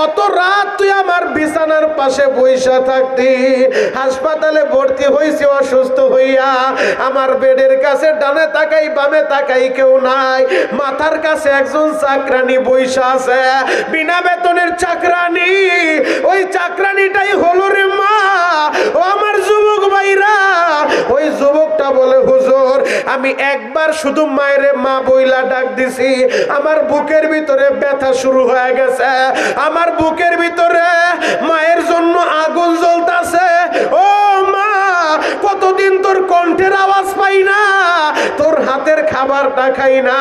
অত রাত তুই আমার বিছানার পাশে বইসা থাকতি, হাসপাতালে ভর্তি হয়েছি অসুস্থ হইয়া, আমার বেডের কাছে ডানে তাকাই বামে তাকাই কেউ নাই, মাথার কাছে একজন চাকরানি বইসা আছে, বিনা বেতনের চাকরানি। ওই চাকরানিটাই হলো রে মা। ও আমার যুবক ভাইরা, ওই যুবকটা বলে হুজুর আমি একবার শুধু মায়ের মা বইলা ডাক দিছি, আমার বুকের ভিতরে ব্যথা শুরু হয়ে গেছে, আমার বুকের ভিতরে মায়ের জন্য আগুন জ্বলতাছে। ও মা, কতদিন তোর কণ্ঠের আওয়াজ পাই না, তোর হাতের খাবারটা খাই না,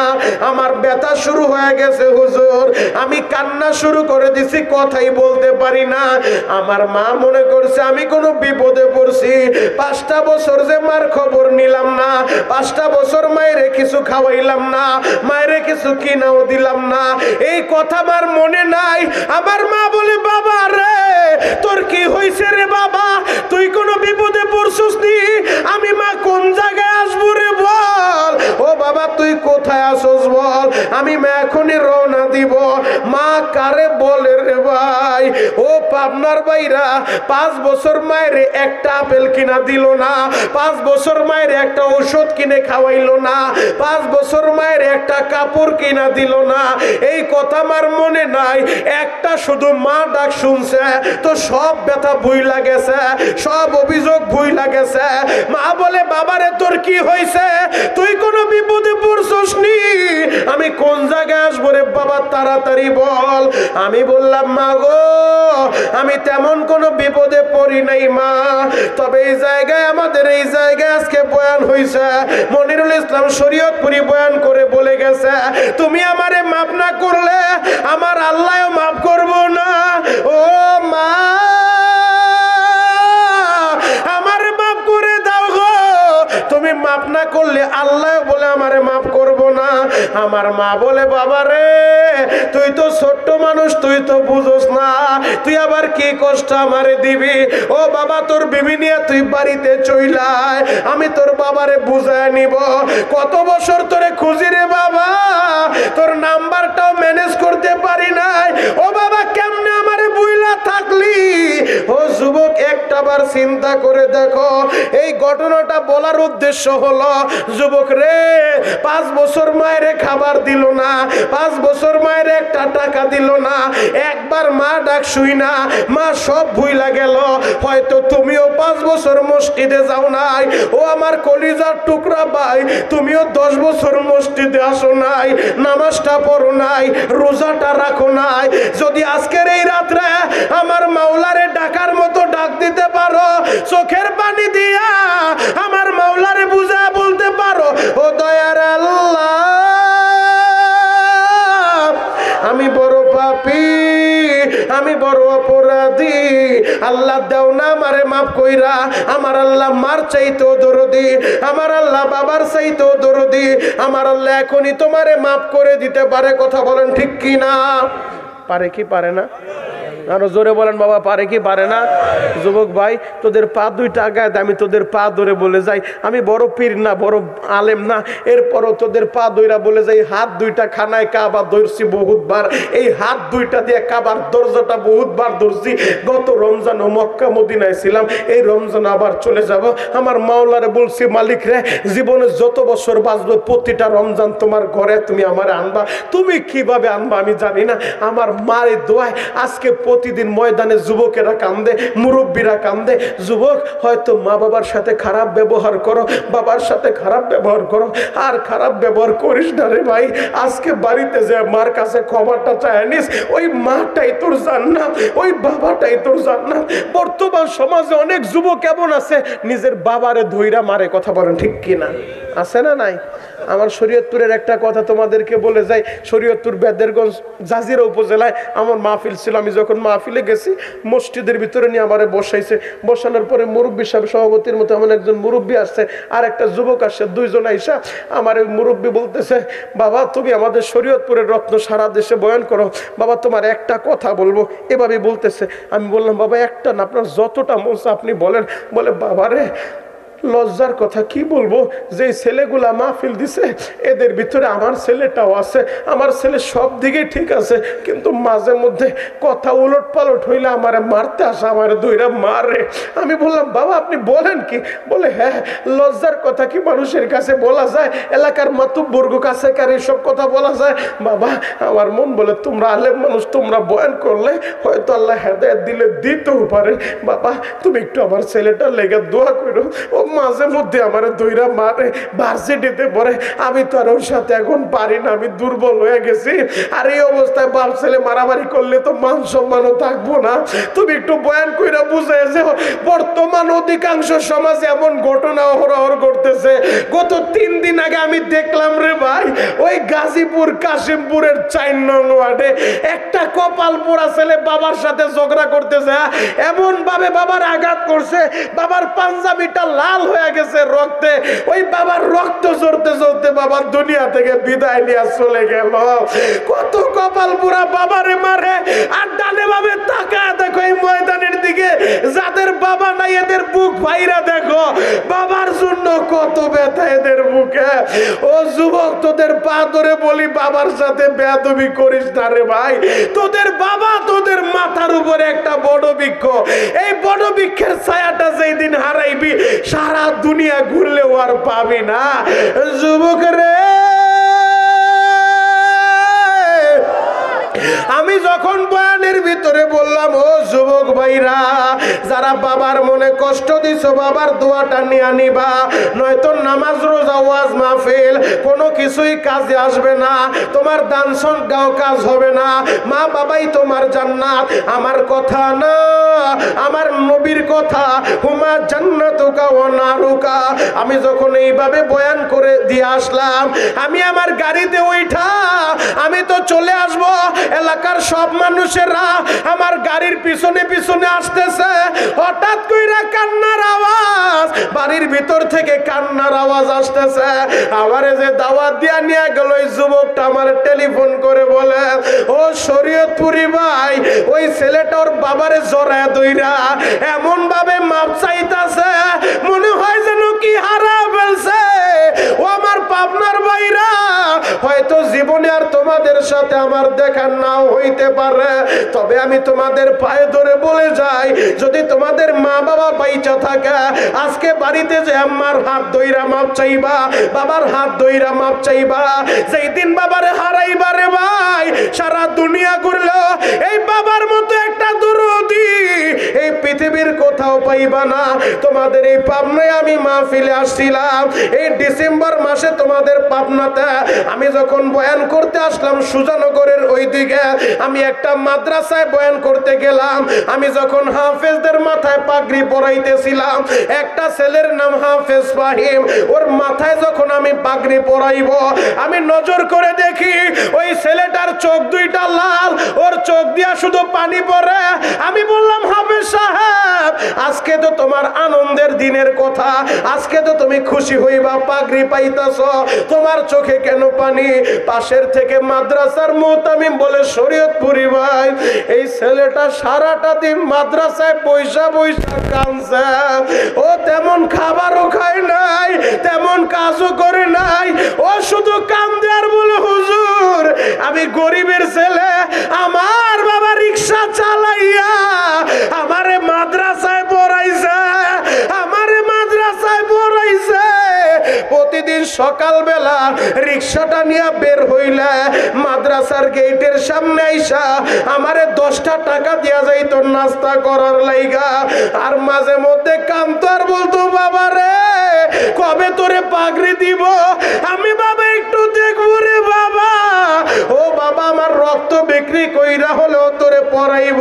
আমার ব্যথা শুরু হয়ে গেছে হুজুর। আমি কান্না শুরু করে দিছি, কথাই বলতে পারি না। আমার মা মনে করছে আমি কোনো বিপদে পড়ছি। 5টা বছর যে মার খবর নিলাম না, 5টা বছর মায়েরে কিছু খাওয়াইলাম না, মায়েরে কিছু কিনাও দিলাম না, এই কথা আমার মনে নাই। আমার মা বলে বাবা রে তোর কি হয়েছে রে বাবা, তুই কোনো বিপদে পড়ছিস নি? আমি মা কোন জায়গায় আসবো রে বল। ও বাবা তুই কোথায় আসস বল, আমি মা এখনই রওনা দিব। মা কারে বলে রে ভাই, ও পাবনার ভাইরা, 5 বছর মায়ের একটা আপেল কিনা দিল না, 5 বছর মায়ের একটা ওষুধ কিনে খাওয়াইলো না, 5 বছর মায়ের একটা কাপড় কিনা দিল না। এই কথা আমার মনে নাই, একটা শুধু মা ডাক শুনছে তো সব ব্যথা ভুইলা গেছে, সব অভিযোগ ভুইলা গেছে। মা বলে বাবারে তোর কি হয়েছে, তুই কোনো বিপদে পড়ছস নি? আমি কোন জায়গায় আসবো রে বাবা, তাড়াতাড়ি বল। আমি বললাম মা গো আমি তেমন কোনো বিপদে পড়ি নাই মা, তবে এই জায়গায় আমাদের এই জায়গায় আজকে বয়ান হইছে, মনিরুল ইসলাম শরীয়তপুরি বয়ান করে বলে গেছে তুমি আমারে মাফ না করলে আমার আল্লাহও মাফ করব না। ও মা আমারে মাফ করে দাও গো, তুমি মাফ না করলে আল্লাহ বলে আমারে মাফ করব না। আমার মা বলে বাবা রে তুই তো ছোট্ট মানুষ, তুই তো বুঝোস না, তুই আবার কি কষ্ট আমারে দিবি। ও বাবা তোর বিবি নিয়ে তুই বাড়িতে চইলায়, আমি তোর বাবারে বুঝায় নিব। কত বছর তোরে খুঁজি রে বাবা, তোর নাম্বারটাও ম্যানেজ করতে পারি নাই। ও বাবা কেমনে আমারে বুইলা থাকলি? ও যুবক একটাবার চিন্তা করে দেখো, এই ঘটনাটা বলার উদ্দেশ্য হলো যুবক রে 5 বছর মায়ের খাবার দিল না, 5 বছর মায়ের একটা টাকা দিল না, একবার মা ডাক শুই না, মা সব ভুইলা গেল। হয়তো তুমিও 5 বছর মসজিদে যাও নাই, ও আমার কলিজার টুকরা ভাই, তুমিও 10 বছর মসজিদে আসো নাই, নামাজটা পড়ো নাই, রোজাটা রাখো নাই। যদি আজকের এই রাত্রে আমার মাওলারে ডাকার মতো ডাক দিতে পারো, চোখের পানি দিয়া আমার মাওলারে বুঝা বলতে পারো ও দয়ার আল্লাহ আমি বড় পাপী, আমি বড় অপরাধী, আল্লাহ দাও না আমারে মাফ কইরা। আমার আল্লাহ মার চাইতেও দরদি, আমার আল্লাহ বাবার চাইতেও দরদি, আমার আল্লাহ এখনই তোমারে মাফ করে দিতে পারে। কথা বলেন ঠিক কি না? পারে কি পারে না? আরো জোরে বলেন বাবা, পারে কি পারে না? যুবক ভাই তোদের পা দুইটা আগায়, আমি তোদের পা ধরে বলে যাই আমি বড় পীর না, বড় আলেম না, এরপরও তোদের পা ধইরা বলে যাই হাত দুইটা খানায় কাবা ধরছি বহুতবার, এই হাত দুইটা দিয়ে কাবার দরজাটা বহুতবার ধরছি। গত রমজান ও মক্কা মদিনায় ছিলাম, এই রমজান আবার চলে যাব। আমার মাওলারে বলছি মালিক রে জীবনে যত বছর বাঁচবো প্রতিটা রমজান তোমার ঘরে তুমি আমার আনবা। তুমি কিভাবে আনবা আমি জানি না, আমার মায়ের দোয়ায় আজকে প্রতিদিন ময়দানে যুবকেরা কান্দে, মুরব্বীরা কান্দে। যুবক হয়তো মা বাবার সাথে খারাপ ব্যবহার করো, বাবার সাথে খারাপ ব্যবহার করো, আর খারাপ ব্যবহার করিস না রে ভাই। আজকে বাড়িতে যে মার কাছে ক্ষমাটা চায় নিস, ওই মাটাই তোর জান্নাত, ওই বাবাটাই তোর জান্নাত। বর্তমান সমাজে অনেক যুবক কেমন আছে নিজের বাবারে ধইরা মারে। কথা বলেন ঠিক কিনা? আছে না নাই? আমার শরীয়তপুরের একটা কথা তোমাদেরকে বলে যাই, শরীয়তপুর বেদেরগঞ্জ জাজিরা উপজেলায় আমার মাহফিল ছিল। আমি যখন মাহফিলে গেছি মসজিদের ভিতরে নিয়ে আমারে বসাইছে, বসানোর পরে মুরব্বী সাহেব সভাপতির মতো এমন একজন মুরব্বী আসছে আর একটা যুবক আসছে, দুইজন আইসা আমার ওই মুরব্বী বলতেছে বাবা তুমি আমাদের শরীয়তপুরের রত্ন, সারা দেশে বয়ান করো, বাবা তোমার একটা কথা বলবো, এভাবে বলতেছে। আমি বললাম বাবা একটা না, আপনার যতটা মন আপনি বলেন। বলে বাবারে লজ্জার কথা কি বলবো, যে ছেলেগুলা মাহফিল দিছে এদের ভিতরে আমার ছেলেটাও আছে। আমার ছেলে সব দিকে ঠিক আছে, কিন্তু মাঝে মধ্যে কথা উলট পালট হইলে আমারে মারতে আসে, আমার দুইরা মারে। আমি বললাম বাবা আপনি বলেন কি? বলে হ্যাঁ, লজ্জার কথা কি মানুষের কাছে বলা যায়? এলাকার মাতুব্বর্গ কাছে কার এসব কথা বলা যায়? বাবা আমার মন বলে তোমরা আলেম মানুষ, তোমরা বয়ান করলে হয়তো আল্লাহ হেদায়েত দিলে দিতেও পারে। বাবা তুমি একটু আমার ছেলেটার লেগে দোয়া করো, ও মাঝে মধ্যে আমার দইরা মারে, ভার্সিটিতে পড়ে। আমি তো আর ওর সাথে এখন পারি না, আমি দুর্বল হয়ে গেছি। আর এই অবস্থায় বাপ ছেলে মারামারি করলে তো মান সম্মানও থাকবো না। তুমি একটু বয়ান কইরা বুঝাইছে। বর্তমান অধিকাংশ সমাজে এমন ঘটনা অহরহ করতেছে। গত 3 দিন আগে আমি দেখলাম রে ভাই, ওই গাজীপুর কাশিমপুরের 4 নং ওয়ার্ডে একটা কপাল পোড়া ছেলে বাবার সাথে ঝগড়া করতেছে, এমন ভাবে বাবার আঘাত করছে, বাবার পাঞ্জাবিটা লাল হয়ে গেছে রক্তে। ওই বাবার রক্ত ঝরতে ঝরতে বাবার দুনিয়া থেকে বিদায় নিয়ে চলে গেল। কত কপাল পোড়া বাবারে মারে। আর ডানে ভাবে তাকায় দেখো এই ময়দানের দিকে, যাদের বাবা নাই এদের বুক ভাইরা দেখো, বাবার জন্য কত ব্যথা এদের বুকে। ও যুবক তোদের পা ধরে বলি, বাবার সাথে বেয়াদবি করিস না রে ভাই। তোদের বাবা তোদের মাথার উপরে একটা বড় বৃক্ষ, এই বড় বৃক্ষের ছায়াটা যেই দিন হারাইবি সারা দুনিয়া ঘুরলেও আর পাবি না। যুবক রে, আমি যখন বয়ানের ভিতরে বললাম ও যুবক ভাইরা, যারা বাবার মনে কষ্ট দিছো বাবার দোয়াটা নিয়ে আনিবা, নয়তো নামাজ রোজা ওয়াজ মাহফিল কোনো কিছুই কাজে আসবে না। তোমার দান সদকাও কাজ হবে না। মা বাবাই তোমার জান্নাত। আমার কথা না, আমার নবীর কথা, হুমা জান্নাতুকা ওয়া নারুকা। আমি যখন এইভাবে বয়ান করে দিয়ে আসলাম, আমি আমার গাড়িতে ওইটা আমি তো চলে আসবো। এলাকার সব মানুষেরা আমার গাড়ির পিছনে পিছনে আসতেছে। হঠাৎ কইরা কান্নার আওয়াজ, বাড়ির ভিতর থেকে কান্নার আওয়াজ আসতেছে। আমারে যে দাওয়াত দিয়া নিয়ে গেল ওই যুবকটা আমার টেলিফোন করে বলে, ও শরীয়তপুরি ভাই, ওই ছেলেটা ওর বাবারে জড়ায় দইরা এমন ভাবে মাপ চাইতাছে, মনে হয় যেন কি হারা ফেলছে। ও আমার পাবনার ভাইরা, হয়তো জীবনে আর তোমাদের সাথে আমার দেখা নাও হইতে পারে, তবে আমি তোমাদের পায়ে ধরে বলে যাই, যদি তোমাদের মা বাবা বাইচা থাকে, আজকে বাড়িতে যে আম্মার হাত ধইরা মাপ চাইবা, বাবার হাত ধইরা মাপ চাইবা। যেই দিন বাবারে হারাইবা রে ভাই, সারা দুনিয়া ঘুরলো এই বাবার মতো একটা দরদি এই পৃথিবীর কোথাও পাইবা না। তোমাদের এই পাবনায় আমি মাহফিলে আসছিলাম এই ডিসেম্বর মাসে, তোমাদের পাবনাতে আমি যখন বয়ান করতে আসলাম সুজানগরের ওই দিকে, আমি একটা মাদ্রাসায় বয়ান করতে গেলাম। আমি যখন হাফেজদের মাথায় পাগড়ি পরাইতেছিলাম, একটা ছেলের নাম হাফেজ ফাহিম, ওর মাথায় যখন আমি পাগড়ি পরাইব, আমি নজর করে দেখি ওই ছেলেটার চোখ দুইটা লাল, ওর চোখ দিয়া শুধু পানি পড়ে। আমি বললাম হাফেজ সাহেব, আজকে তো তোমার আনন্দের দিনের কথা, আজকে তো তুমি খুশি হইবা, পাগড়ি পাইতাছ, তোমার চোখে কেন পানি? পাশের থেকে মাদ্রাসার মুতামিম বলে, শরীয়তপুরি ভাই, এই ছেলেটা সারাটা দিন মাদ্রাসায় পয়সা পয়সা কাঁদছে, ও তেমন খাবারও খায় নাই, তেমন কাজও করে নাই, ও শুধু কান্দে আর বলে, হুজুর আমি গরিবের ছেলে, আমার বাবা রিক্সা চালাইয়া আমারে মাদ্রাসায় পড়াইছে, আমারে মাদ্রাসায় পড়াইছে। প্রতিদিন সকালবেলা রিক্সাটা নিয়ে বের হইলে মাদ্রাসার গেটের সামনে আইসা আমারে 10টা টাকা দিয়া যাইতো নাস্তা করার লাইগা। আর মাঝে মধ্যে কামতো আর বলতো, বাবা রে কবে তোরে পাগড়ি দিব? আমি বাবা একটু দেখবো রে বাবা। ও বাবা আমার রক্ত বিক্রি কইরা হলেও তোরে পড়াইব।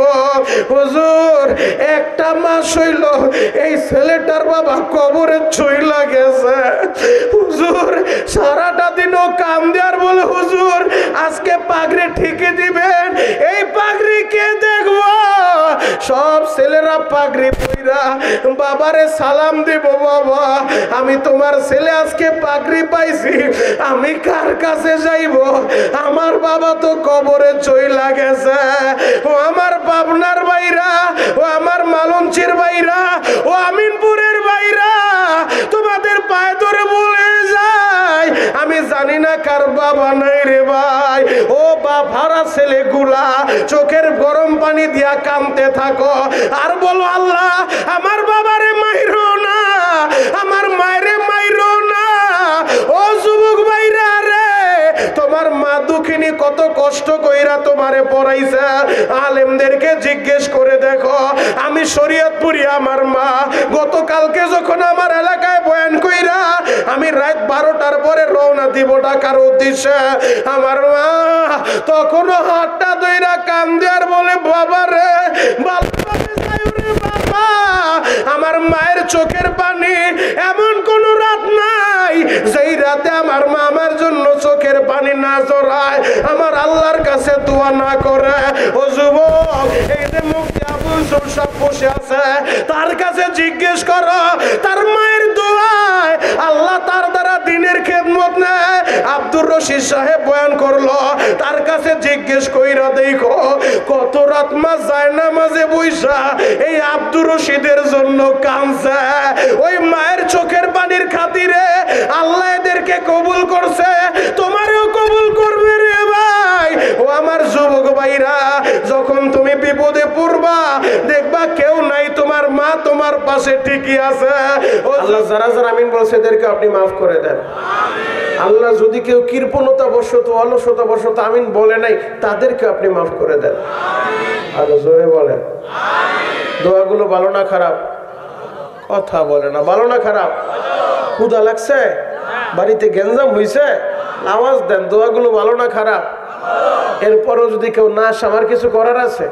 হুজুর একটা মাস হইল এই ছেলেটার বাবা কবরে ছুঁইলা গেছে। হুজুর সারাটা দিন ও কাম দেওয়ার বলে, হুজুর আজকে পাগড়ি ঠিকই দিবেন, এই পাগড়ি কে দেখবো? সব ছেলেরা পাগড়ি পইরা বাবারে সালাম দিব, বাবা আমি তোমার ছেলে আজকে পাগড়ি পাইছি, আমি কার কাছে যাইব? আমার বাবা তো কবরে চইলা গেছে। ও আমার পাবনার ভাইরা, ও আমার মালঞ্চির ভাইরা, ও আমিনপুরের ভাই ভাইরা তোমাদের পায়ে ধরে বলে যায়, আমি জানি না কার বাবা নাই রে ভাই। ও বাবারা ছেলেগুলা চোখের গরম পানি দিয়া কাঁদতে থাকো আর বলো, আল্লাহ আমার বাবারে মাইরো না, আমার মায়েরে মাইরো না। ও যুবক ভাইরা রে, তোমার মা দুঃখিনী কত কষ্ট কইরা তোমারে পড়াইছে। আলেমদেরকে জিজ্ঞেস করে দেখো, আমি শরীয়তপুরি আমার মা গতকালকে যখন আমার এলাকায় বয়ান কইরা আমি রাত 12টার পরে রওনা দিব ঢাকার উদ্দেশ্যে, আমার মা তখনও হাতটা ধইরা কান্দে আর বলে, বাবা রে ভালোভাবে যাইও রে বাবা। আমার মায়ের চোখের পানি এমন কোন রাত নাই যেই রাতে আমার মা আমার জন্য চোখের পানি না জড়ায়, আমার আল্লাহর কাছে দোয়া না করে। ও যুবক, এই যে মুফতি আবু ইউসুফ সাহেব বসে আছে, তার কাছে জিজ্ঞেস করো, তার মায়ের দোয়ায় আল্লাহ তার দ্বারা দিনের খেদমত নেয়। আব্দুর রশিদ সাহেব বয়ান করলো, তার কাছে জিজ্ঞেস কইরা দেখো কত রাত মা যায় না মাঝে বইসা এই আব্দুর রশিদের জন্য কাঁদছে। ওই মায়ের চোখের পানির খাতিরে আল্লাহ এদেরকে কবুল করছে, তোমারও কবুল করবে রে ভাই। ও আমার যুবক ভাইরা, যখন তুমি বিপদে পড়বা দেখবা কেউ নাই, তোমার মা তোমার পাশে ঠিকই আছে। আল্লাহ যারা যারা আমিন বলছে এদেরকে আপনি মাফ করে দেন। আল্লাহ যদি কেউ কৃপণতা বশত অলসতা বশত আমিন বলে নাই, তাদেরকে আপনি মাফ করে দেন। আরো জোরে বলেন। দোয়াগুলো ভালো না খারাপ? কথা বলে না। ভালো না খারাপ? ক্ষুধা লাগছে, বাড়িতে গেঞ্জাম হইছে, আওয়াজ দেন। দোয়াগুলো ভালো না খারাপ? এরপরও যদি কেউ না আসে, আমার কিছু করার আছে?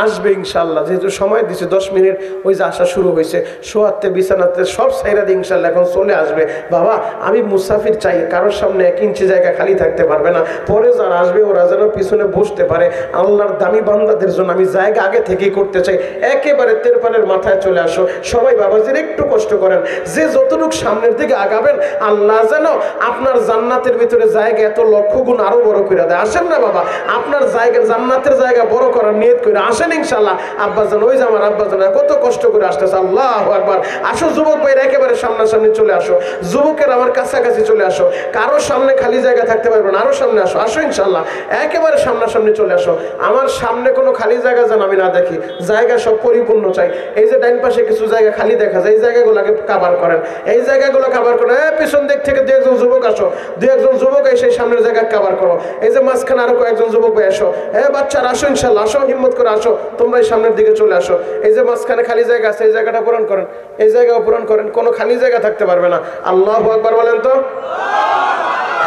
আসবে ইনশাল্লাহ, যেহেতু সময় দিছে 10 মিনিট, ওই যে আসা শুরু হয়েছে, শোয়াতে বিছানাতে সব সাইরা দিয়ে ইনশাল্লাহ এখন চলে আসবে। বাবা আমি মুসাফির চাই, কারোর সামনে 1 ইঞ্চি জায়গা খালি থাকতে পারবে না। পরে যারা আসবে ওরা যেন পিছনে বসতে পারে। আল্লাহর দামি বান্দাদের জন্য আমি জায়গা আগে থেকেই করতে চাই। একেবারে তেরপালের মাথায় চলে আসো সবাই। বাবাজির একটু কষ্ট করেন, যে যতটুক সামনের দিকে আগাবেন আল্লাহ যেন আপনার জান্নাতের ভিতরে জায়গা এত লক্ষ গুণ আরো বড় করে দেয়। আসেন না বাবা, আপনার জায়গা জান্নাতের জায়গা বড় করার নিয়ত করে আসেন ইনশাআল্লাহ। আব্বাজান, ওই যে আমার আব্বাজান কত কষ্ট করে আসতেছে। আল্লাহু আকবার। আসো যুবক ভাইরা, একেবারে সামনাসামনি চলে আসো। যুবকের আমার কাছাকাছি চলে আসো, কারোর সামনে খালি জায়গা থাকতে পারবে না, আরো সামনে আসো। আসো ইনশাআল্লাহ, একেবারে সামনাসামনি চলে আসো। আমার সামনে কোনো খালি জায়গা যেন আমি না দেখি, জায়গা সব পরিপূর্ণ চাই। এই যে ডাইন পাশে কিছু জায়গা খালি দেখা যায়, এই জায়গাগুলোকে কভার করেন, এই জায়গাগুলো কভার করেন। পিছন দিক থেকে 2-1 জন যুবক আসো, 2-1 জন যুবক এসে সামনের জায়গা কভার করো। এই যে মাঝখানে আরো কয়েকজন যুবক ভাই আসো। বাচ্চারা আসো ইনশাআল্লাহ, আসো হিম্মত করে আসো, তোমরা এই সামনের দিকে চলে আসো। এই যে মাঝখানে খালি জায়গা আছে, এই জায়গাটা পূরণ করেন, এই জায়গাও পূরণ করেন, কোনো খালি জায়গা থাকতে পারবে না। আল্লাহু আকবার বলেন তো,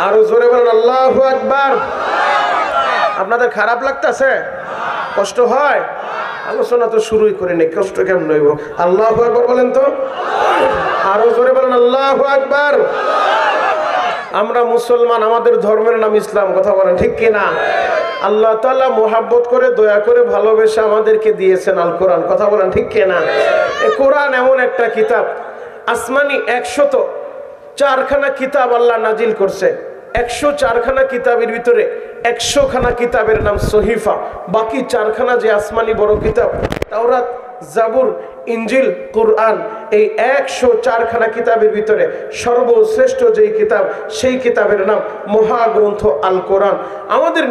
আরো জোরে বলেন আল্লাহু আকবার। আপনাদের খারাপ লাগতেছে? কষ্ট হয়? আলোচনা তো শুরুই করিনি, কষ্ট কেমন হইব? আল্লাহু আকবার বলেন তো, আরো জোরে বলেন আল্লাহু আকবার। আমরা মুসলমান, আমাদের ধর্মের নাম ইসলাম, কথা বলেন ঠিক কিনা? আল্লাহ তাআলা মোহাব্বত করে দয়া করে ভালোবেসে আমাদেরকে দিয়েছেন আল কোরআন, কথা বলেন ঠিক কিনা? এই কোরআন এমন একটা কিতাব, আসমানি 104খানা কিতাব আল্লাহ নাজিল করছে। 104খানা কিতাবের ভিতরে 100খানা কিতাবের নাম সহিফা, বাকি 4খানা যে আসমানি বড় কিতাব তাওরাত, জাবুর, ইনজিল, কুরআন, এই 104খানা কিতাবের ভিতরে সর্বশ্রেষ্ঠ যেই কিতাব, সেই কিতাবের নাম মহাগ্রন্থ আল কোরআন। আমাদের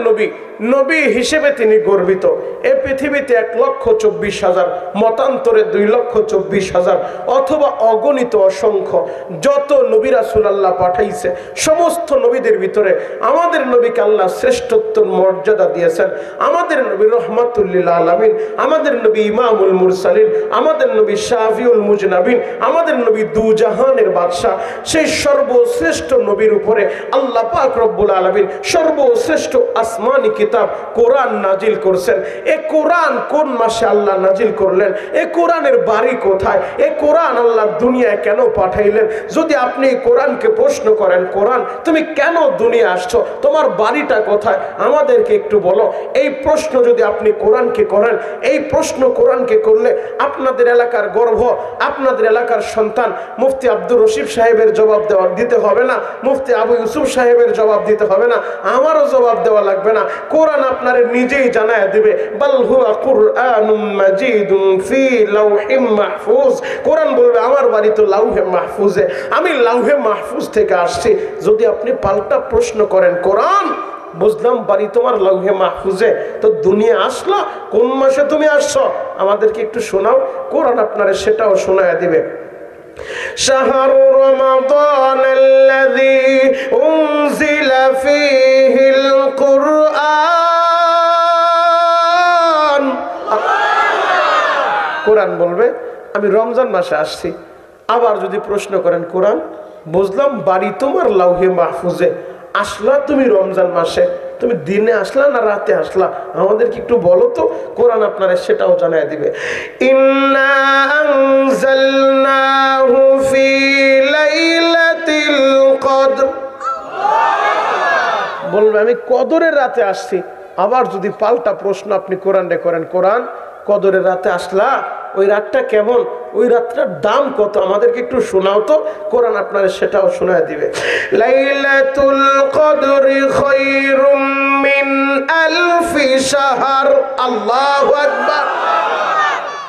নবী হিসেবে তিনি গর্বিত। এই পৃথিবীতে 1,24,000, মতান্তরে 2,24,000, অথবা অগণিত অসংখ্য যত নবী রাসূল আল্লাহ পাঠাইছে, সমস্ত নবীদের ভিতরে আমাদের নবীকে আল্লাহ শ্রেষ্ঠত্বর মর্যাদা দিয়েছেন। আমাদের নবী রহমাতুল লিল আলামিন, আমাদের নবী ইমামুল মুরসালিন, আমাদের নবী শাফিউল মুজনাবিন, আমাদের নবী দুজাহানের বাদশা। সেই সর্বশ্রেষ্ঠ নবীর উপরে আল্লাহ পাক রব্বুল আলামিন সর্বশ্রেষ্ঠ আসমানি কিতাব কোরআন নাজিল করছেন। এই কোরআন কোন মাসে আল্লাহ নাজিল করলেন? এই কোরআনের বাড়ি কোথায়? এই কোরআন আল্লাহ দুনিয়ায় কেন পাঠাইলেন? যদি আপনি এই কোরআনকে প্রশ্ন করেন, কোরআন তুমি কেন দুনিয়া আসছো, তোমার বাড়িটা কোথায়, আমাদেরকে একটু বলো। এই প্রশ্ন যদি আপনি কোরআনকে করেন, এই প্রশ্ন কোরআনকে করলে আপনাদের এলাকার গর্ব, আপনাদের আমাদের এলাকার সন্তান মুফতি আব্দুর রশিদ সাহেবের জবাব দিতে হবে না, মুফতি আবু ইউসুফ সাহেবের জবাব দিতে হবে না, আমারও জবাব দেওয়া লাগবে না। কোরআন আপনারে নিজেই জানায় দিবে। বাল হুয়া কুরআনুম মাজিদুন ফি লাউহিম মাহফুজ। কোরআন বলবে আমার বাড়ি তো লাউহে মাহফুজে, আমি লাউহে মাহফুজ থেকে আসছি। যদি আপনি পাল্টা প্রশ্ন করেন, কোরআন বুঝলাম বাড়ি তোমার লাউহে মাহফুজে, তো দুনিয়া আসলো কোন মাসে তুমি আসছো আমাদেরকে একটু শোনাও। কোরআন আপনারে সেটাও শোনায় দিবে। শাহরু রমাদানাল্লাযী উনজিলা ফীহিল কুরআন। কোরআন বলবে আমি রমজান মাসে আসছি। আবার যদি প্রশ্ন করেন, কোরআন বুঝলাম বাড়ি তোমার লাউহে মাহফুজে, আসলা তুমি রমজান মাসে, তুমি দিনে আসলা না রাতে আসলা আমাদেরকে একটু বলো তো। কোরআন আপনারা সেটাও জানায় দিবে। ইন্না আনজালনাহু ফি লাইলাতিল কদর। বলবে আমি কদরের রাতে আসছি। আবার যদি পাল্টা প্রশ্ন আপনি কোরআনে করেন, কোরআন কদরের রাতে আসলা, ওই রাতটা কেমন, ওই রাতটার দাম কত আমাদেরকে একটু শোনাও তো। কোরআন আপনারা সেটাও শোনায় দিবে। লাইলাতুল কদরি খায়রুম মিন আলফি শাহর। আল্লাহু আকবার।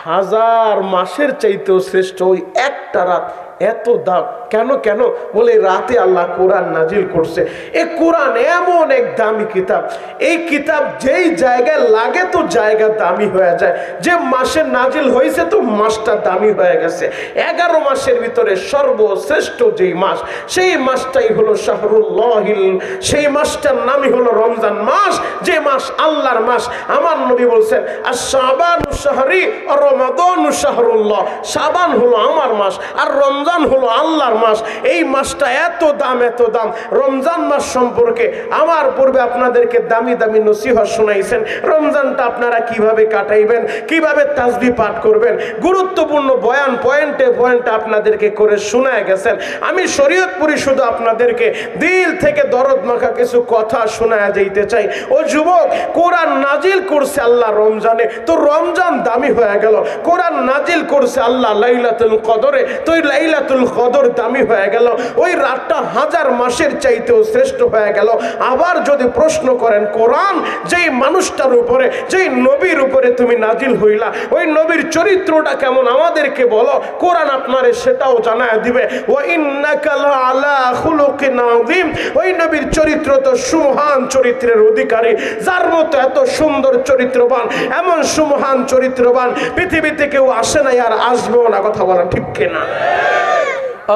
হাজার মাসের চাইতেও শ্রেষ্ঠ ওই একটা রাত। এত দাম কেন? কেন বলে রাতে আল্লাহ কোরআন নাজিল করছে। এই কোরআন এমন এক দামি কিতাব, এই কিতাব যেই জায়গায় লাগে তো জায়গা দামি হয়ে যায়। যে মাসে নাজিল হয়েছে তো মাসটা দামি হয়ে গেছে। 11 মাসের ভিতরে সর্বশ্রেষ্ঠ যেই মাস, সেই মাসটাই হলো শাহরুল্লাহিল, সেই মাসটার নামই হলো রমজান মাস। যে মাস আল্লাহর মাস। আমার নবী বলছেন আশ-শাবানু শাহরি আর রমাদানু শাহরুল্লাহ। শাবান হলো আমার মাস আর রমজান হলো আল্লাহর মাস। এই মাসটা এত দাম, এত দাম। রমজান মাস সম্পর্কে আমার পূর্বে আপনাদেরকে দামি দামি নসিহত শোনাইছেন। রমজানটা আপনারা কিভাবে কাটাইবেন, কিভাবে তাসবিহ পাঠ করবেন, গুরুত্বপূর্ণ বয়ান পয়েন্টে পয়েন্টে আপনাদেরকে করে শোনায় গেছেন। আমি শরীয়তপুরি শুধু আপনাদেরকে দিল থেকে দরদ মাখা কিছু কথা শোনায় যাইতে চাই। ও যুবক, কোরআন নাজিল করছে আল্লাহ রমজানে, তো রমজান দামি হয়ে গেল। কোরআন নাজিল করছে আল্লাহ লাইলাতুল কদরে, তো লাইলাতুল কদর দামি হয়ে গেল। ওই রাতটা হাজার মাসের চাইতেও শ্রেষ্ঠ হয়ে গেল। আবার যদি প্রশ্ন করেন, কোরআন যেই মানুষটার উপরে, যেই নবীর উপরে তুমি নাজিল হইলা, ওই নবীর চরিত্রটা কেমন আমাদেরকে বলো। কোরআন আপনারে সেটাও জানায় দিবে। ওয়া ইন্নাকা লাআলা খুলুকিন আযীম। ওই নবীর চরিত্র তো সুমহান চরিত্রের অধিকারী। যার মতো এত সুন্দর চরিত্রবান, এমন সুমহান চরিত্রবান পৃথিবীতে কেউ আসে না আর আসবেও না। কথা বলা ঠিক কিনা?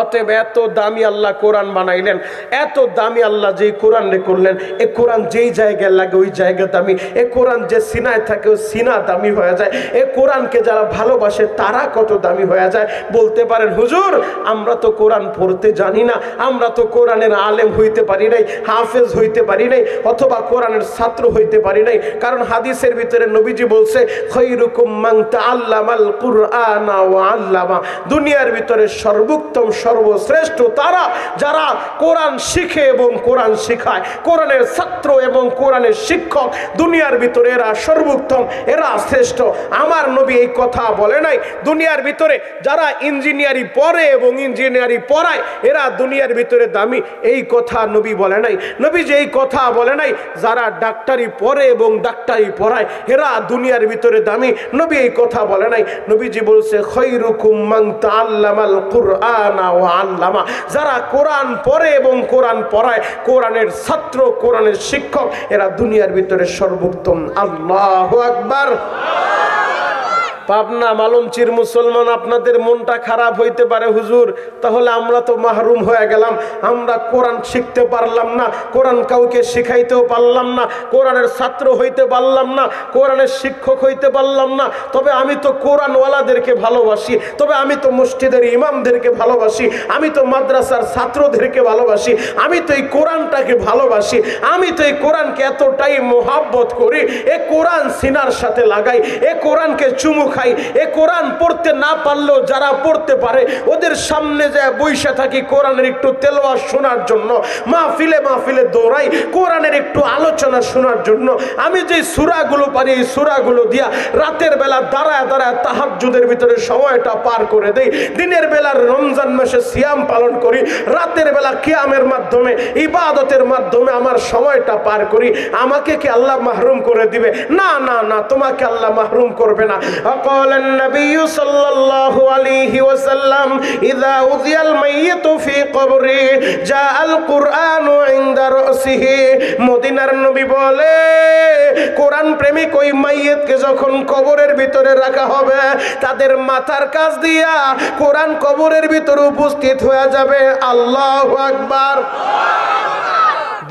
অতএব এত দামি আল্লাহ কোরআন বানাইলেন, এত দামি আল্লাহ যেই কোরআন রে করলেন, এ কোরআন যেই জায়গায় লাগে ওই জায়গা দামি। এ কোরআন যে সিনায় থাকে ওই সিনা দামি হয়ে যায়। এ কোরআনকে যারা ভালোবাসে তারা কত দামি হয়ে যায়। বলতে পারেন, হুজুর আমরা তো কোরআন পড়তে জানি না, আমরা তো কোরআনের আলেম হইতে পারি নাই, হাফেজ হইতে পারি নাই, অথবা কোরআনের ছাত্র হইতে পারি নাই। কারণ হাদিসের ভিতরে নবীজি বলছে, খায়রুকুম মান তাআল্লামাল কুরআনা ওয়া আল্লামা। দুনিয়ার ভিতরে সর্বোত্তম সর্বশ্রেষ্ঠ তারা যারা কোরআন শিখে এবং কোরআন শেখায়। কোরআনের ছাত্র এবং কোরআনের শিক্ষক দুনিয়ার ভিতরে এরা সর্বোত্তম, এরা শ্রেষ্ঠ। আমার নবী এই কথা বলে নাই দুনিয়ার ভিতরে যারা ইঞ্জিনিয়ারিং পড়ে এবং ইঞ্জিনিয়ারিং পড়ায় এরা দুনিয়ার ভিতরে দামি, এই কথা নবী বলে নাই। নবী যে এই কথা বলে নাই যারা ডাক্তারি পড়ে এবং ডাক্তারি পড়ায় এরা দুনিয়ার ভিতরে দামি, নবী এই কথা বলে নাই। নবীজি বলছে, খায়রুকুম মান তাআল্লামাল কুরআনা ওয়া আল্লামা। যারা কোরআন পড়ে এবং কোরআন পড়ায়, কোরআনের ছাত্র, কোরআনের শিক্ষক, এরা দুনিয়ার ভিতরে সর্বোত্তম। আল্লাহু আকবার। পাবনা মালঞ্চির মুসলমান, আপনাদের মনটা খারাপ হইতে পারে, হুজুর তাহলে আমরা তো মাহরুম হয়ে গেলাম, আমরা কোরআন শিখতে পারলাম না, কোরআন কাউকে শিখাইতেও পারলাম না, কোরআনের ছাত্র হইতে পারলাম না, কোরআনের শিক্ষক হইতে পারলাম না। তবে আমি তো কোরআনওয়ালাদেরকে ভালোবাসি, তবে আমি তো মসজিদের ইমামদেরকে ভালোবাসি, আমি তো মাদ্রাসার ছাত্রদেরকে ভালোবাসি, আমি তো এই কোরআনটাকে ভালোবাসি, আমি তো এই কোরআনকে এতটাই মোহাব্বত করি, এ কোরআন সিনার সাথে লাগাই, এ কোরআনকে চুমু খাই। এ কোরআন পড়তে না পারলেও যারা পড়তে পারে ওদের সামনে যায় বইসা থাকি কোরআনের একটু তেলাওয়াত শোনার জন্য, মাহফিলে মাহফিলে দৌড়াই কোরআনের একটু আলোচনা শোনার জন্য। আমি যে সূরাগুলো পারি এই সূরাগুলো দিয়া রাতের বেলা দাঁড়ায় দাঁড়ায় তাহাজ্জুদের ভিতরে সময়টা পার করে দেই। দিনের বেলা রমজান মাসে সিয়াম পালন করি, রাতের বেলা কিয়ামের মাধ্যমে ইবাদতের মাধ্যমে আমার সময়টা পার করি। আমাকে কি আল্লাহ মাহরুম করে দিবে? না না না, তোমাকে আল্লাহ মাহরুম করবে না। ক্বালান নবী সাল্লাল্লাহু আলাইহি ওয়াসাল্লাম ইযা উযিয়াল মাইয়িতু ফি কবরি জাআল কুরআনু ইনদা রাসিহি। মদিনার নবী বলে কোরআন প্রেমিক ওই মাইয়িতকে যখন কবরের ভিতরে রাখা হবে তাদের মাথার কাছ দিয়া কোরআন কবরের ভিতরে উপস্থিত হয়ে যাবে। আল্লাহু আকবার।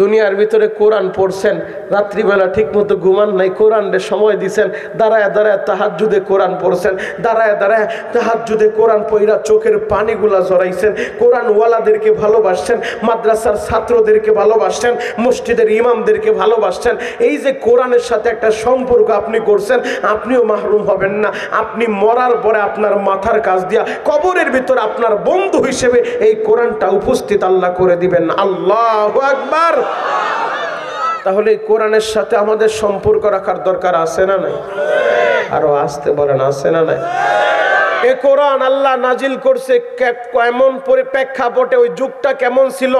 দুনিয়ার ভিতরে কোরআন পড়ছেন, রাত্রিবেলা ঠিক মতো ঘুমান নাই, কোরআনে সময় দিছেন, দাঁড়ায় দাঁড়ায় তাহাজ্জুদে কোরআন পড়ছেন, দাঁড়ায় দাঁড়ায় তাহাজ্জুদে কোরআন পড়া চোখের পানিগুলা জড়াইছেন, কোরআন ওয়ালাদেরকে ভালোবাসছেন, মাদ্রাসার ছাত্রদেরকে ভালোবাসছেন, মসজিদের ইমামদেরকে ভালোবাসছেন। এই যে কোরআনের সাথে একটা সম্পর্ক আপনি করছেন, আপনিও মাহরুম হবেন না। আপনি মরার পরে আপনার মাথার কাছ দিয়া কবরের ভিতরে আপনার বন্ধু হিসেবে এই কোরআনটা উপস্থিত আল্লাহ করে দিবেন। আল্লাহু আকবার। তাহলে কোরআনের সাথে আমাদের সম্পর্ক রাখার দরকার আছে না নাই? আরো আসতে বলেন, আছে না নাই? এ কোরআন আল্লাহ নাজিল করছে কেমন প্রেক্ষাপটে, ওই যুগটা কেমন ছিল,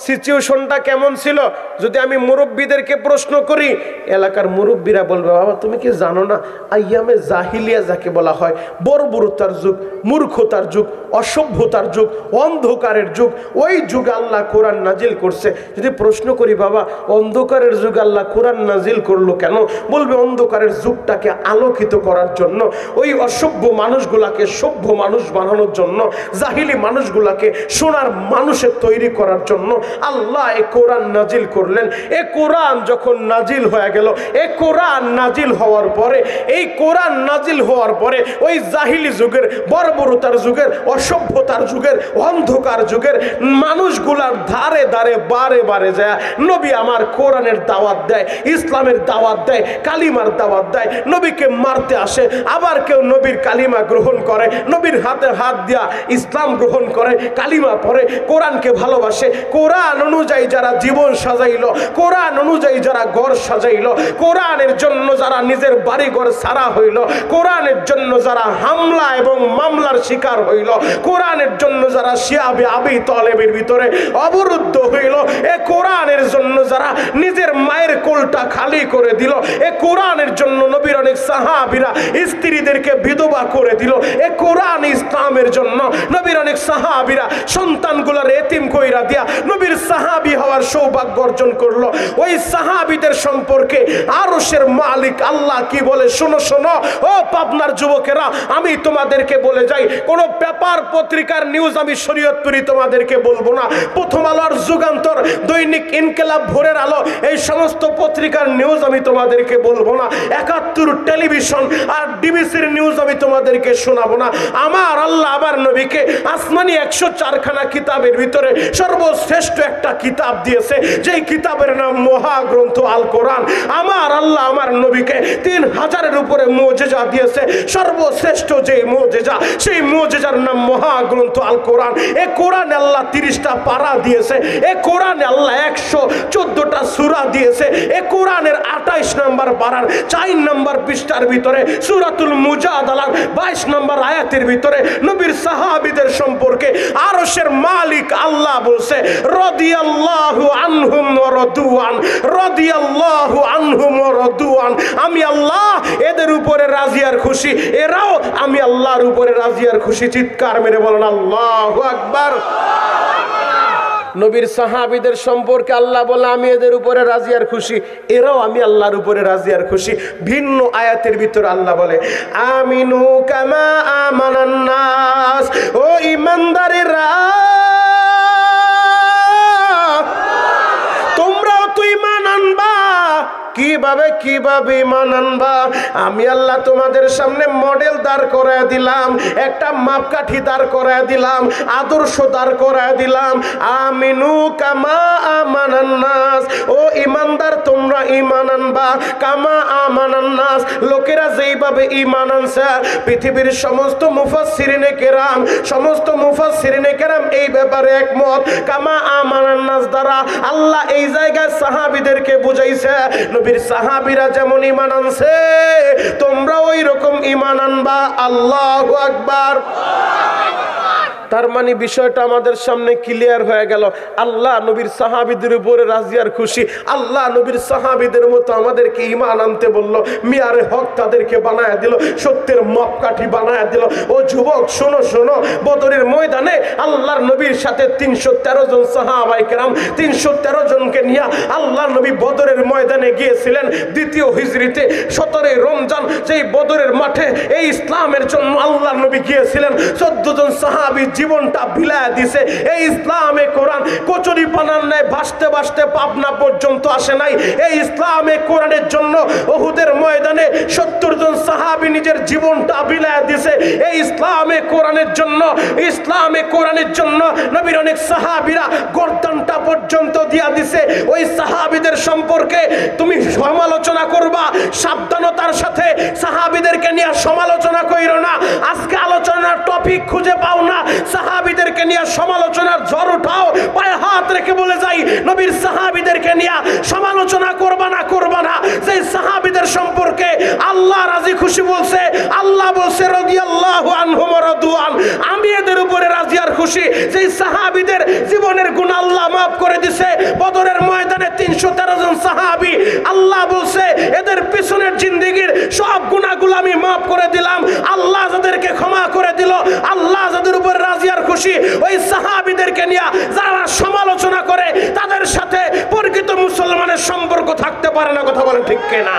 সিচুয়েশনটা কেমন ছিল। যদি আমি মুরব্বীদেরকে প্রশ্ন করি, এলাকার মুরব্বীরা বলবে বাবা তুমি কি জানো না আইয়ামে জাহিলিয়া যাকে বলা হয়, বর্বরতার যুগ, মূর্খতার যুগ, অসভ্যতার যুগ, অন্ধকারের যুগ, ওই যুগ আল্লাহ কোরআন নাজিল করছে। যদি প্রশ্ন করি বাবা অন্ধকারের যুগ আল্লাহ কোরআন নাজিল করলো কেন, বলবে অন্ধকারের যুগটাকে আলোকিত করার জন্য, ওই অসভ্য মানুষগুলাকে সভ্য মানুষ বানানোর জন্য, জাহিলি মানুষগুলাকে সোনার মানুষের তৈরি করার জন্য আল্লাহ এ কোরআন নাজিল করলেন। এ কোরআন যখন নাজিল হয়ে গেল, এ কোরআন নাজিল হওয়ার পরে, এই কোরআন নাজিল হওয়ার পরে ওই জাহিলি যুগের, বর্বরতার যুগের, অসভ্যতার যুগের, অন্ধকার যুগের মানুষগুলার ধারে ধারে বারে বারে যায় নবী আমার কোরআনের দাওয়াত দেয়, ইসলামের দাওয়াত দেয়, কালিমার দাওয়াত দেয়। নবীকে মারতে আসে, আবার কেউ নবীর কালিমা গ্রহণ করে, নবীর হাতে হাত দিয়া ইসলাম গ্রহণ করে, কালিমা পড়ে, কোরআনকে ভালোবাসে। কোরআন অনুযায়ী যারা জীবন সাজাইল, কোরআন অনুযায়ী যারা ঘর সাজাইল, কোরআনের জন্য যারা নিজের বাড়ি ঘর ছাড়া হইল, কোরআনের জন্য যারা হামলা এবং মামলার শিকার হইল, কোরআনের জন্য যারা শিয়াবে আবি তলেবের ভিতরে অবরুদ্ধ হইল, এ কোরআনের জন্য যারা নিজের মায়ের কোলটা খালি করে দিল, এ কোরআনের জন্য নবীর অনেক সাহাবীরা স্ত্রীদেরকে বিধবা করে দিল, এ কোরআন ইসলামের জন্য নবীর অনেক সাহাবীরা সন্তানগুলোর এতিম কইরা দিয়া নবীর সাহাবী হওয়ার সৌভাগ্য অর্জন করলো। ওই সাহাবীদের সম্পর্কে আরশের মালিক আল্লাহ কি বলে শোনো শোনো ও পাবনার যুবকেরা, আমি তোমাদেরকে বলে যাই, কোন পেপার পত্রিকার নিউজ আমি শরীয়তপুরি তোমাদেরকে বলবো না, প্রথম আলো আর যুগান্তর, দৈনিক ইনকিলাব, ভোরের আলো, এই সমস্ত পত্রিকার নিউজ আমি তোমাদেরকে বলবো না, ৭১ টেলিভিশন আর ডিবিসির নিউজ আমি তোমাদেরকে শোনাবো না। আমার আল্লাহ আমার নবীকে আসমানি ১০৪ খানা কিতাবের ভিতরে সর্বশ্রেষ্ঠ একটা কিতাব দিয়েছে, যেই কিতাবের নাম মহাগ্রন্থ আল কোরআন। আমার আল্লাহ আমার নবীকে ৩,০০০-এর উপরে মুজিজা দিয়েছে, সর্বশ্রেষ্ঠ যে মুজিজা, সেই মুজিজার নাম মহাগ্রন্থ আল কোরআন। এ কোরআনে আল্লাহ ৩০টা পারা দিয়েছে, এ কোরআনে আল্লাহ ১১৪টা সূরা দিয়েছে, এ কোরআনের ২৮ নম্বর পারার ৪ নম্বর পৃষ্ঠার ভিতরে সূরাতুল মুজাদালার ২২ নম্বর আয়াতের ভিতরে নবীর সাহাবীদের সম্পর্কে আরশের মালিক আল্লাহ বলছে রাদিয়াল্লাহু আনহুম ওয়া রাদুআন, রাদিয়াল্লাহু আনহুম ওয়া রাদুআন। আমি আল্লাহ এদের উপরে রাজি আর খুশি, এরাও আমি আল্লাহর উপরে রাজি আর খুশি। চিৎকার মেরে বলেন আল্লাহু আকবার। নবীর সাহাবীদের সম্পর্কে আল্লাহ বলে আমি এদের উপরে রাজি আর খুশি, এরাও আমি আল্লাহর উপরে রাজি আর খুশি। ভিন্ন আয়াতের ভিতরে আল্লাহ বলে আমিনু কামা আমানান নাস, ও ঈমানদারেরা তোমরাও তো ঈমান আনবা কিভাবে কিভাবে ঈমান আনবা। আমি আল্লাহ তোমাদের সামনে মডেল দাঁড় করায় দিলাম, একটা মাপকাঠি দাঁড় করায় দিলাম, আদর্শ দাঁড় করায় দিলাম। আমিনু কামা আমানান নাস, ও ঈমানদার তোমরা ঈমান আনবা কামা আমানান নাস, লোকেরা যেইভাবে ঈমান আনছে। পৃথিবীর সমস্ত মুফাসসিরিনে কেরাম, সমস্ত মুফাসসিরিনে কেরাম এই ব্যাপারে একমত। কামা আমানান নাস দ্বারা আল্লাহ এই জায়গায় সাহাবীদেরকে বুঝাইছে, নবীর সাহাবীরা যেমন ঈমান আনছে তোমরা ওই রকম ঈমান আনবা। আল্লাহু আকবার। তার মানে বিষয়টা আমাদের সামনে ক্লিয়ার হয়ে গেল। আল্লাহ নবীর সাহাবীদের উপরে রাজি আর খুশি। আল্লাহ নবীর সাহাবীদের মতো আমাদেরকে ঈমান আনতে বলল, মিয়ারে হক তাদেরকে বানায় দিল, সত্যের মাপকাঠি বানায় দিল। ও যুবক শোনো শোনো, বদরের ময়দানে আল্লাহর নবীর সাথে 313 জন সাহাবায়ে কেরাম, 313 জনকে নিয়ে আল্লাহর নবী বদরের ময়দানে গিয়েছিলেন। দ্বিতীয় হিজরিতে 17 রমজান যেই বদরের মাঠে এই ইসলামের জন্য আল্লাহর নবী গিয়েছিলেন, 14 জন সাহাবী জীবনটা বিলায় দিছে। এই ইসলামে কোরআন কচুরি পানার ন্যায় ভাসতে ভাসতে পাবনা পর্যন্ত আসে নাই। এই ইসলামে কোরআনের জন্য উহুদের ময়দানে 70 জন সাহাবী নিজের জীবনটা বিলায় দিছে। এই ইসলামে কোরআনের জন্য, ইসলামে কোরআনের জন্য নবীর অনেক সাহাবীরা গর্দানটা পর্যন্ত দিয়া দিছে। ওই সাহাবীদের সম্পর্কে তুমি সমালোচনা করবা, সাবধানতার সাথে সাহাবীদেরকে নিয়ে সমালোচনা কইরো না। আজকে আলোচনার টপিক খুঁজে পাও না, সাহাবীদেরকে নিয়ে সমালোচনার ঝড় উঠাও, পায়ে হাত রেখে বলে যাই নবীর সাহাবীদেরকে নিয়ে সমালোচনা করবা না, করবা না। যে সাহাবীদের সম্পর্কে আল্লাহ রাজি খুশি বলছে, আল্লাহ বলছে রাদিয়াল্লাহু আনহুম ওয়া রাদওয়ান, আমি এদের উপরে রাজি আর খুশি। যে সাহাবীদের জীবনের গুনাহ আল্লাহ maaf করে দিয়েছে। বদরের ময়দানে 313 জন সাহাবী, আল্লাহ বলছে এদের পিছনের জিন্দেগীর সব গুনাহগুলো আমি maaf করে দিলাম। আল্লাহ যাদেরকে ক্ষমা করে দিল, আল্লাহ যাদের উপর রাজি আর খুশি, ওই সাহাবীদেরকে নিয়ে যারা সমালোচনা করে তাদের সাথে প্রকৃত মুসলমানের সম্পর্ক থাকতে পারে না। কথা বলেন ঠিক কিনা?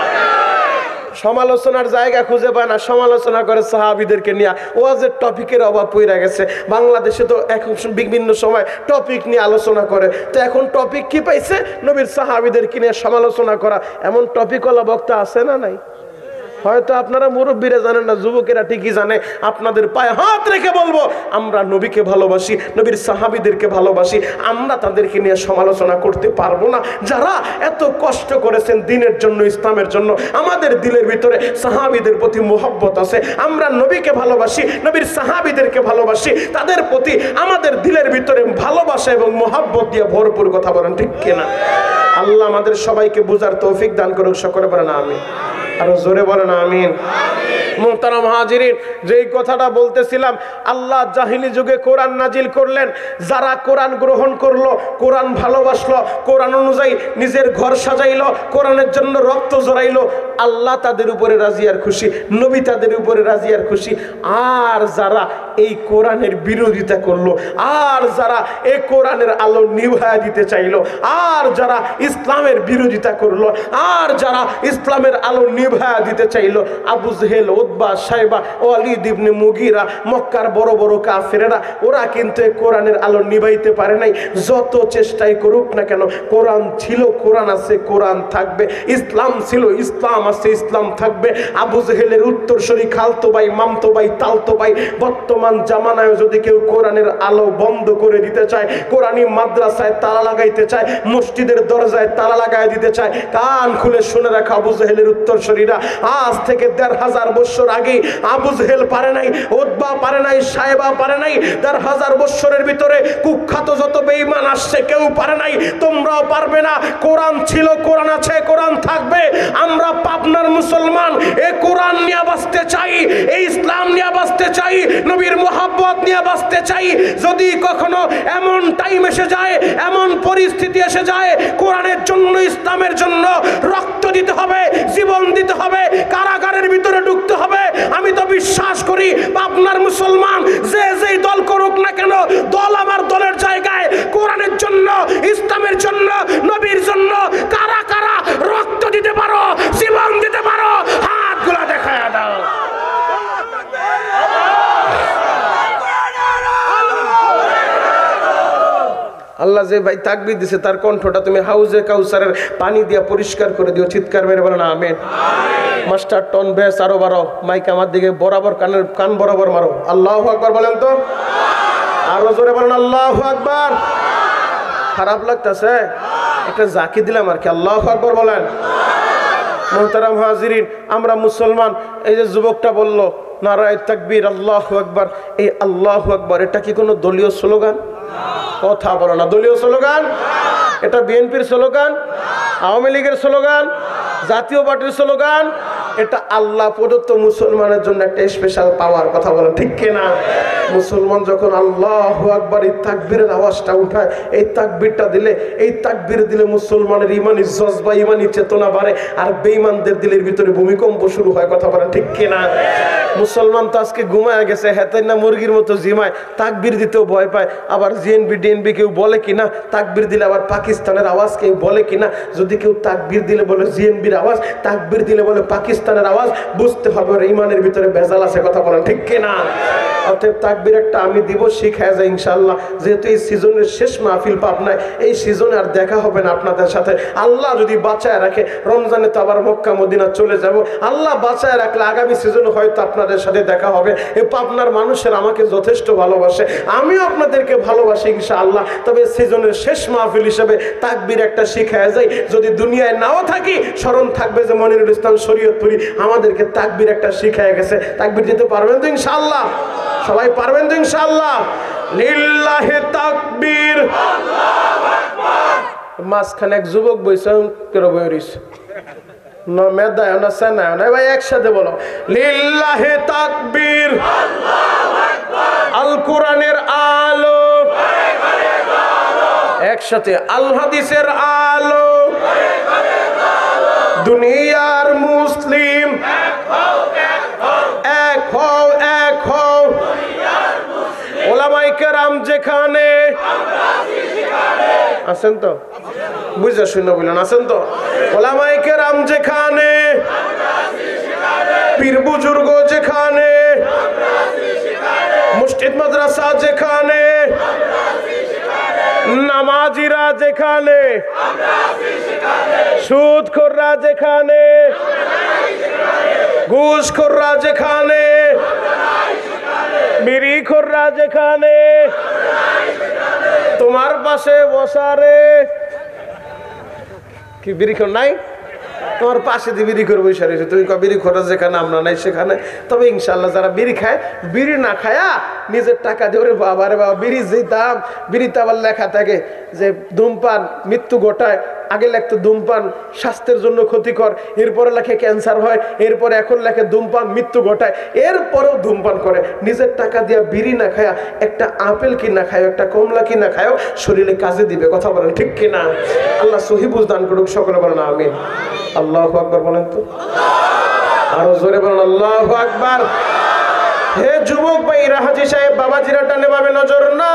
সমালোচনার জায়গা খুঁজে পায় না, সমালোচনা করে সাহাবীদেরকে নিয়ে। ওয়াজের টপিকের অভাব পড়ে গেছে। বাংলাদেশে তো এখন বিভিন্ন সময় টপিক নিয়ে আলোচনা করে, তো এখন টপিক কি পাইছে? নবীর সাহাবীদেরকে নিয়ে সমালোচনা করা। এমন টপিকওয়ালা বক্তা আছে না নাই? হয়তো আপনারা মুরব্বীরা জানেন না, যুবকেরা ঠিকই জানে। আপনাদের পায়ে হাত রেখে বলবো, আমরা নবীকে ভালোবাসি, নবীর সাহাবীদেরকে ভালোবাসি, আমরা তাদেরকে নিয়ে সমালোচনা করতে পারবো না। যারা এত কষ্ট করেছেন দিনের জন্য, ইসলামের জন্য, আমাদের দিলের ভিতরে সাহাবীদের প্রতি মোহব্বত আছে, আমরা নবীকে ভালোবাসি, নবীর সাহাবীদেরকে ভালোবাসি, তাদের প্রতি আমাদের দিলের ভিতরে ভালোবাসা এবং মোহব্বত দিয়ে ভরপুর। কথা বলেন ঠিক কিনা? আল্লাহ আমাদের সবাইকে বুঝার তৌফিক দান করুক। সকলে বলেন আমিন। আরো জোরে বলেন আমিন। মুহতারাম হাজিরিন, যেই কথাটা বলতেছিলাম, আল্লাহ জাহিলি যুগে কোরআন নাজিল করলেন। যারা কোরআন গ্রহণ করলো, কোরআন ভালোবাসলো, কোরআন অনুযায়ী নিজের ঘর সাজাইলো, কোরআনের জন্য রক্ত জড়াইলো, আল্লাহ তাদের উপরে রাজি আর খুশি, নবী তাদের উপরে রাজি আর খুশি। আর যারা এই কোরআনের বিরোধিতা করলো, আর যারা এই কোরআনের আলো নিভায়া দিতে চাইলো, আর যারা ইসলামের বিরোধিতা করলো, আর যারা ইসলামের আলো নিভায়া দিতে চাইলো, আবু জেহেল, উতবা, সাইবা, ওয়ালিদ ইবনে মুগীরা, মক্কার বড় বড় কাফেরেরা, ওরা কিন্তু এই কোরআনের আলো নিভাইতে পারে নাই। যত চেষ্টাই করুক না কেন, কোরআন ছিল, কোরআন আছে, কোরআন থাকবে। ইসলাম ছিল, ইসলাম আছে, ইসলাম থাকবে। আবু জেহেলের উত্তরসূরি, খালতো ভাই, মামতো ভাই, তালতো ভাই, বর্তমান জামানায় যদি কেউ কোরআনের আলো বন্ধ করে দিতে চায়, কোরআনী মাদ্রাসায় তালা লাগাইতে চায়, মসজিদের দরজায় তালা লাগাই দিতে চায়, কান খুলে শুনে রাখা, আবু জেহেলের উত্তরসূরিরা আজ থেকে 1500 বছর আগে আবু জেহেল পারে নাই, উতবা পারে নাই, সাইবা পারে নাই। 1500 বছরের ভিতরে কুখ্যাত যত বেঈমান আসছে কেউ পারে নাই, তোমরাও পারবে না। কোরআন ছিল, কোরআন আছে, কোরআন থাকবে। আমরা পাবনার মুসলমান, এই কোরআন নিয়ে বাঁচতে চাই, এই ইসলাম নিয়ে বাঁচতে চাই, নবীর মুহাব্বত নিয়ে বাঁচতে চাই। যদি কখনো এমন টাইম এসে যায়, এমন পরিস্থিতি এসে যায়, কোরআনের জন্য, ইসলামের জন্য রক্ত দিতে হবে, জীবন দিতে হবে, কারাগারের ভিতরে ঢুকতে হবে। আমি তো বিশ্বাস করি আপনার মুসলমান যে যেই দল করুক না কেন, দল আমার দলের জায়গায় কোরআনের জন্য, ইসলামের জন্য, নবীর জন্য কারা কারা রক্ত দিতে পারো, জীবন দিতে পারো, হাতগুলা দেখায় দাও। আল্লাহ আল্লাহ যে ভাই তাকবীর দিছে তার কণ্ঠটা তুমি হাউজে কাউসারের পানি দিয়া পরিষ্কার করে দিও, চিৎকার মেরে বলো না আমিন। মাস্টার টন বেশ আরো বারো, মাইক আমার দিকে বরাবর কান বরাবর মারো। আল্লাহু আকবার বলেন তো, আরো জোরে বলেন আল্লাহু আকবার। খারাপ লাগতেছে একটা জাকি দিলাম আর কি। আল্লাহু আকবার বলেন। মুহতারাম হাজিরিন, আমরা মুসলমান। এই যে যুবকটা বললো নারায়ে তাকবীর আল্লাহু আকবার, এই আল্লাহু আকবার এটা কি কোনো দলীয় স্লোগান? কথা বলো না। দলীয় স্লোগান? এটা বিএনপির স্লোগান, আওয়ামী লীগের স্লোগান, জাতীয় পার্টির স্লোগান? এটা আল্লাহ প্রদত্ত মুসলমানের জন্য একটা স্পেশাল পাওয়ার। কথা বলো ঠিক কিনা? মুসলমান যখন আল্লাহু আকবার এই তাকবীরের আওয়াজটা উঠায়, এই তাকবীরটা দিলে, এই তাকবীর দিলে মুসলমানের ইমানি জজবা, ইমানি চেতনা বাড়ে, আর বেঈমানদের দিলের ভিতরে ভূমিকম্প শুরু হয়। কথা বলেন ঠিক কিনা? মুসলমান তো আজকে ঘুমায় গেছে, হেতাই না মুরগির মতো জিমায়, তাকবীর দিতেও ভয় পায়। আবার জিএনবি ডিএনবি কেউ বলে কিনা তাকবীর দিলে আবার পাকিস্তানের আওয়াজ কেউ বলে কিনা। যদি কেউ তাকবীর দিলে বলে জিএনবির আওয়াজ, তাকবীর দিলে বলে পাকিস্তানের আওয়াজ, বুঝতে হবে ওর ইমানের ভিতরে ভেজাল আছে। কথা বলেন ঠিক কিনা? অতএব তাকবীর একটা আমি দিব, শিখায় যায় ইনশাআল্লাহ। যেহেতু এই সিজনের শেষ মাহফিল পাবনায়, এই সিজনে আর দেখা হবে না আপনাদের সাথে। আল্লাহ যদি বাঁচায় রাখে, রমজানে তো আবার মক্কা মদিনা চলে যাব। আল্লাহ বাঁচায় রাখলে আগামী সিজনে হয়তো আপনাদের সাথে দেখা হবে। এই পাবনার মানুষের আমাকে যথেষ্ট ভালোবাসে, আমিও আপনাদেরকে ভালোবাসি ইনশাআল্লাহ। তবে সিজনের শেষ মাহফিল হিসেবে তাকবীর একটা শিখায় যায়। যদি দুনিয়ায় নাও থাকি, স্মরণ থাকবে যে মনিরুল ইসলাম শরীয়তপুরী আমাদেরকে তাকবীর একটা শিখায় গেছে। তাকবীর দিতে পারবেন তো ইনশাআল্লাহ? সবাই পারবেন তো ইনশাআল্লাহ? লিল্লাহি তাকবীর, আল্লাহু আকবার। মাঝখানে এক যুবক বইছে কেন বইরিস না মেদায় না সেনায় না, ভাই একসাথে বলো লিল্লাহি তাকবীর, আল্লাহু আকবার। আল কোরআনের আলো, একসাথে আল হাদিসের আলো, দুনিয়ার মুসলিম এক হও, এক হও। ওলামায়ে কেরাম যেখানে আছেন তো, বুঝা শুনে বলেন আছেন তো? ওলামায়ে কেরাম যেখানে, পীর বুজুর্গ যেখানে, মসজিদ মাদ্রাসা যেখানে, নামাজিরা যেখানে, সুদখোররা যেখানে, ঘুষখোররা যেখানে, বিড়িখোররা যেখানে, তোমার পাশে বসারে কি বিড়িখোর নাই? তোমার পাশে দিয়ে বিড়ি করে বসে রয়েছে, তুমি বিড়ি খোরা যেখানে আমরা নাই সেখানে। তবে ইনশাল্লাহ যারা বিড়ি খায়, বিড়ি না খায়া নিজের টাকা দিয়ে, ওরে বাবা রে বাবা, বিড়ি যে দাম, বিড়িতে আবার লেখা থাকে যে ধূমপান মৃত্যু ঘটায়। আগে লেখতো ধূমপান স্বাস্থ্যের জন্য ক্ষতিকর, এরপরে লেখে ক্যান্সার হয়, এরপরে এখন লেখে ধূমপান মৃত্যু ঘটায়। এরপরেও ধূমপান করে। নিজের টাকা দিয়া বিড়ি না খায়া একটা আপেল কিনা খায়, একটা কমলা কিনা খায়, শরীরে কাজে দিবে। কথা বলেন ঠিক কিনা? আল্লাহ সহি বুঝদান করুক। সকলে বলেন আমিন। আল্লাহু আকবার বলেন তো, আরো জোরে বলেন আল্লাহু আকবার। হে যুবক ভাইরা, হাজী সাহেব বাবাজিরা টানে ভাবে নজর না।